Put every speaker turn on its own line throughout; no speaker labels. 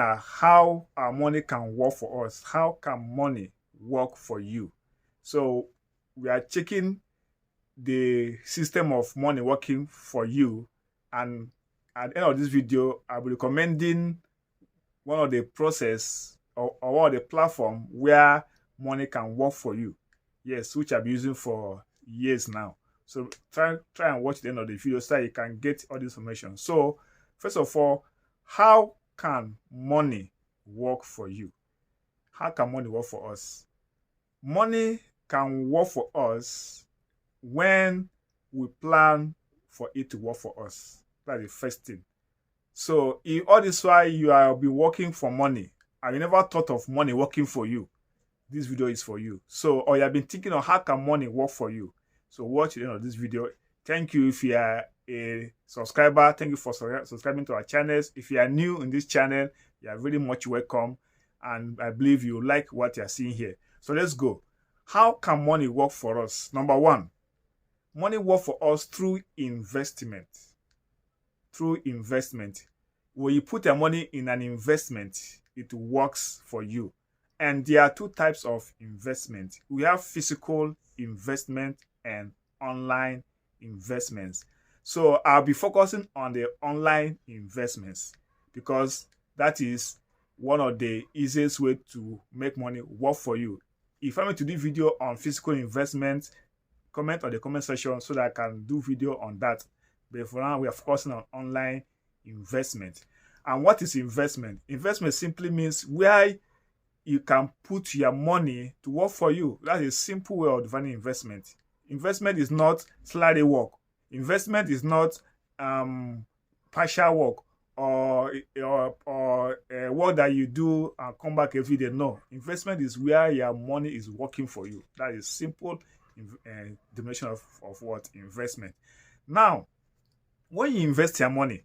how our money can work for us. How can money work for you? So we are checking the system of money working for you, and at the end of this video, I'll be recommending one of the process or one of the platform where money can work for you. Yes, which I've been using for years now. So try and watch the end of the video so that you can get all the information. So first of all, how can money work for you? How can money work for us? Money can work for us when we plan for it to work for us. That's the first thing. So if all this while you have been working for money and you never thought of money working for you, this video is for you. So, or you have been thinking of how can money work for you. So watch the end of this video. Thank you if you are a subscriber. Thank you for subscribing to our channels. If you are new in this channel, you are very much welcome. And I believe you like what you are seeing here. So let's go. How can money work for us? Number one, money work for us through investment. Through investment. When you put your money in an investment, it works for you. And there are two types of investment. We have physical investment and online investments. So I'll be focusing on the online investments because that is one of the easiest way to make money work for you. If I want to do video on physical investment, comment on the comment section so that I can do video on that. But for now, we are focusing on online investment. And what is investment? Investment simply means where you can put your money to work for you. That's a simple way of defining investment. Investment is not salary work. Investment is not partial work or work that you do and come back every day. No, investment is where your money is working for you. That is simple definition of what investment. Now, when you invest your money,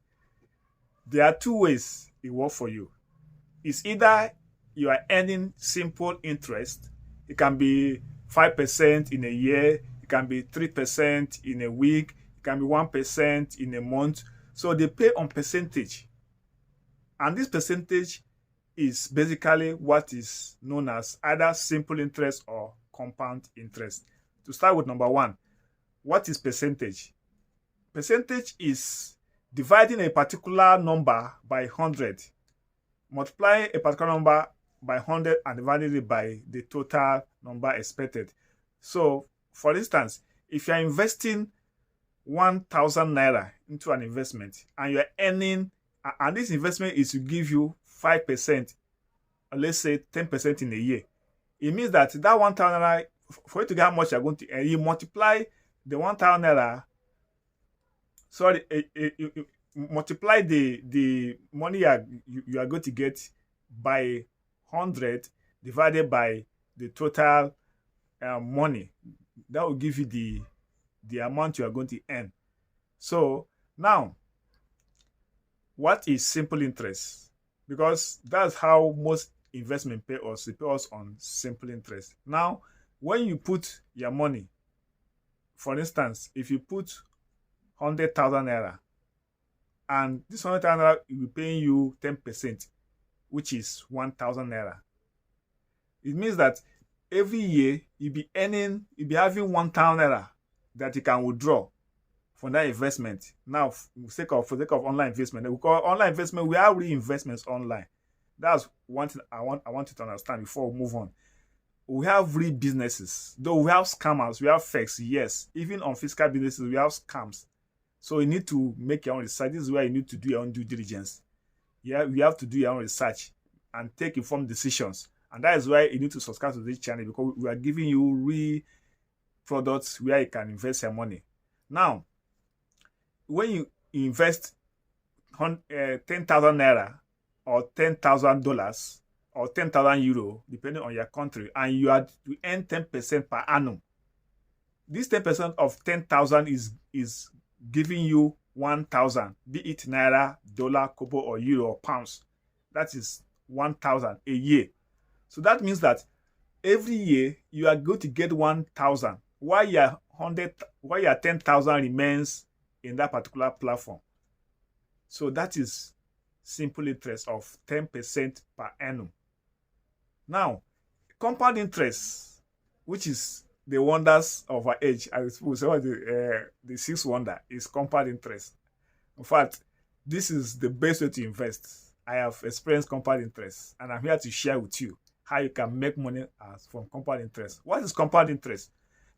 there are two ways it works for you. It's either you are earning simple interest. It can be 5% in a year. It can be 3% in a week. It can be 1% in a month. So they pay on percentage. And this percentage is basically what is known as either simple interest or compound interest. To start with number one, what is percentage? Percentage is dividing a particular number by 100, multiplying a particular number by 100 and dividing it by the total number expected. So, for instance, if you're investing 1,000 naira into an investment and you're earning, and this investment is to give you 5%, or let's say 10% in a year, it means that 1,000 naira, for you to get how much you're going to earn, you multiply the 1,000 naira, you multiply the money you are going to get by 100 divided by the total money. That will give you the amount you are going to earn. So now, what is simple interest? Because that's how most investment pay us. They pay us on simple interest. Now, when you put your money, for instance, if you put 100,000 naira, and this 100,000 naira will be paying you 10%, which is 1,000 naira. It means that every year you'll be having 1,000 naira that you can withdraw from that investment. Now, for the sake of online investment, we call online investment, we have reinvestments online. That's one thing I want you to understand before we move on. We have real businesses, though we have scammers, we have fakes, yes. Even on physical businesses, we have scams. So you need to make your own research. This is where you need to do your own due diligence. Yeah, you have to do your own research and take informed decisions. And that is why you need to subscribe to this channel, because we are giving you real products where you can invest your money. Now, when you invest 10,000 naira or $10,000 or 10,000 euro, depending on your country, and you earn 10% per annum, this 10% of 10,000 is giving you 1,000, be it naira, dollar, kobo, or euro, or pounds. That is 1,000 a year. So that means that every year you are going to get 1,000, while your 10,000 remains in that particular platform. So that is simple interest of 10% per annum. Now, compound interest, which is the wonders of our age, I suppose, the sixth wonder is compound interest. In fact, this is the best way to invest. I have experienced compound interest, and I'm here to share with you how you can make money from compound interest. What is compound interest?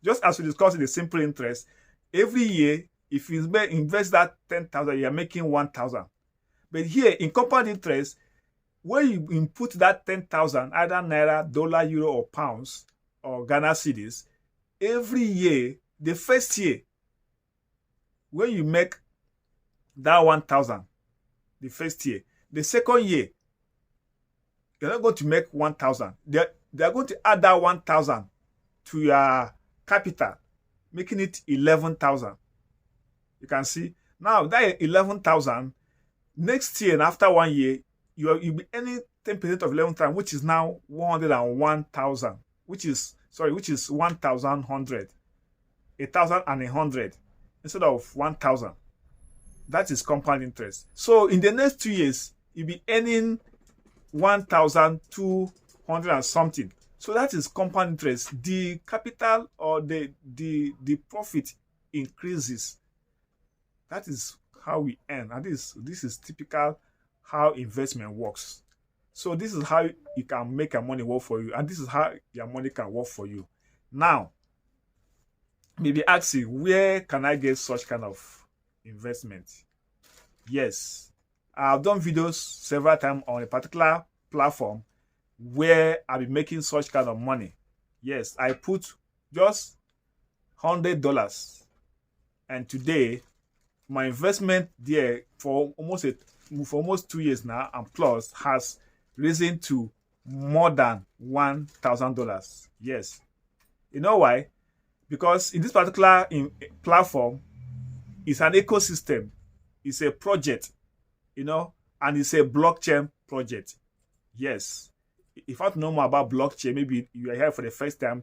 Just as we discussed in the simple interest, every year, if you invest that 10,000, you're making 1,000. But here in compound interest, when you input that 10,000, either naira, dollar, euro, or pounds, or Ghana cedis, every year, the first year, when you make that 1,000, the first year, the second year, you're not going to make 1,000. They're going to add that 1,000 to your capital, making it 11,000. You can see now that 11,000, next year and after 1 year, you'll be earning 10% of 11,000, which is now 101,000, which is 1,100, 1,100 instead of 1,000. That is compound interest. So in the next 2 years, you'll be earning 1,200 and something. So that is compound interest. The capital or the profit increases. That is how we earn. And this is typical how investment works. So this is how you can make your money work for you, and this is how your money can work for you. Now, maybe asking, where can I get such kind of investment? Yes, I've done videos several times on a particular platform where I'll be making such kind of money. Yes, I put just $100, and today my investment there for almost 2 years now and plus has risen to more than $1,000. Yes, you know why? Because in this particular platform, it's an ecosystem, it's a project, and it's a blockchain project. Yes, if you want to know more about blockchain, maybe you are here for the first time,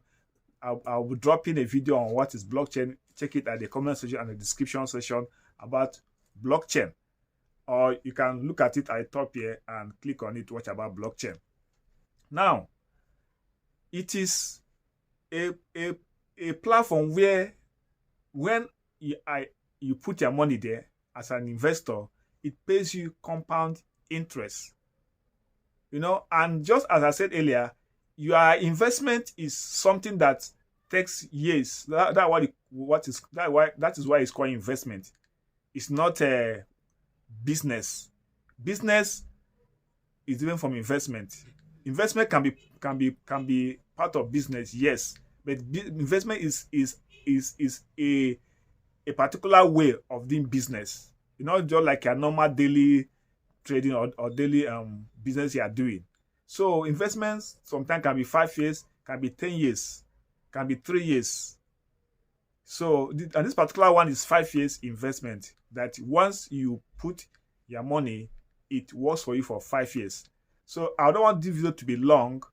I'll be dropping a video on what is blockchain. Check it at the comment section and the description section about blockchain, or you can look at it at the top here and click on it to watch about blockchain. Now, it is a platform where when you put your money there as an investor, it pays you compound interest. And just as I said earlier, your investment is something that takes years. That is why it's called investment. It's not a business. Business is different from investment. Investment can be part of business, yes, but investment is a particular way of doing business. Just like a normal daily trading or daily business you are doing. So investments sometimes can be 5 years, can be 10 years, can be 3 years. So, and this particular one is 5 years investment, that once you put your money, it works for you for 5 years. So I don't want this video to be long.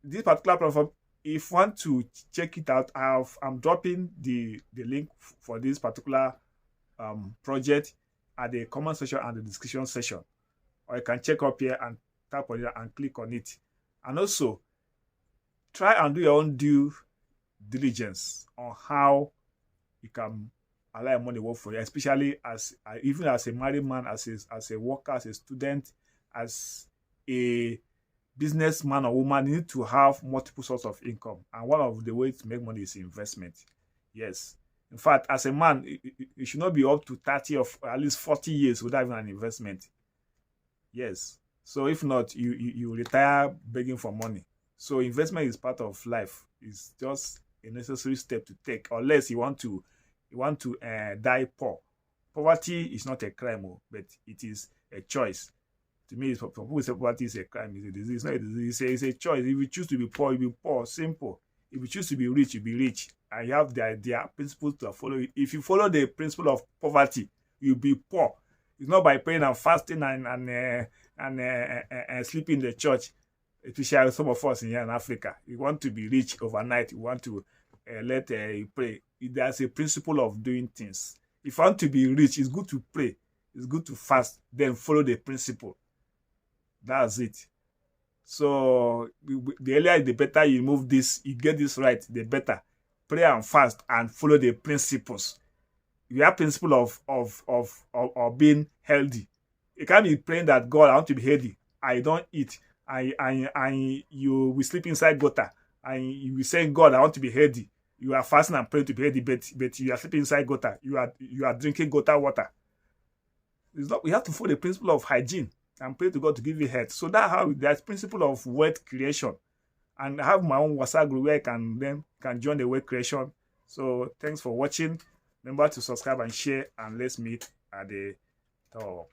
This particular platform, if you want to check it out, I'm dropping the link for this particular project at the comment section and the description section. Or you can check up here and tap on it and click on it. And also, try and do your own due diligence on how you can allow your money work for you, especially even as a married man, as a worker, as a student, as a businessman or woman. You need to have multiple sources of income, and one of the ways to make money is investment. Yes, in fact, as a man, you should not be up to 30 or at least 40 years without having an investment. Yes, so if not, you retire begging for money. So investment is part of life. It's just a necessary step to take, unless you want to die poor. Poverty is not a crime, but it is a choice. To me, for people say poverty is a crime, it's a disease. It's not a disease, it's a choice. If you choose to be poor, you'll be poor. Simple. If you choose to be rich, you'll be rich. And you have their principles to follow. If you follow the principle of poverty, you'll be poor. It's not by praying and fasting and sleeping in the church. Especially some of us here in Africa, we want to be rich overnight. We want to pray. There's a principle of doing things. If you want to be rich, it's good to pray. It's good to fast, then follow the principle. That's it. So the earlier the better you move this, you get this right, the better. Pray and fast and follow the principles. You have principle of being healthy. You can't be praying that God, I want to be healthy. I don't eat. You will sleep inside gutter. And you will say, God, I want to be healthy. You are fasting and praying to be healthy, but you are sleeping inside gutter. You are drinking gutter water. It's not, we have to follow the principle of hygiene and pray to God to give you health. So that's how there's principle of wealth creation. And I have my own WhatsApp group where I can join the wealth creation. So thanks for watching. Remember to subscribe and share, and let's meet at the top.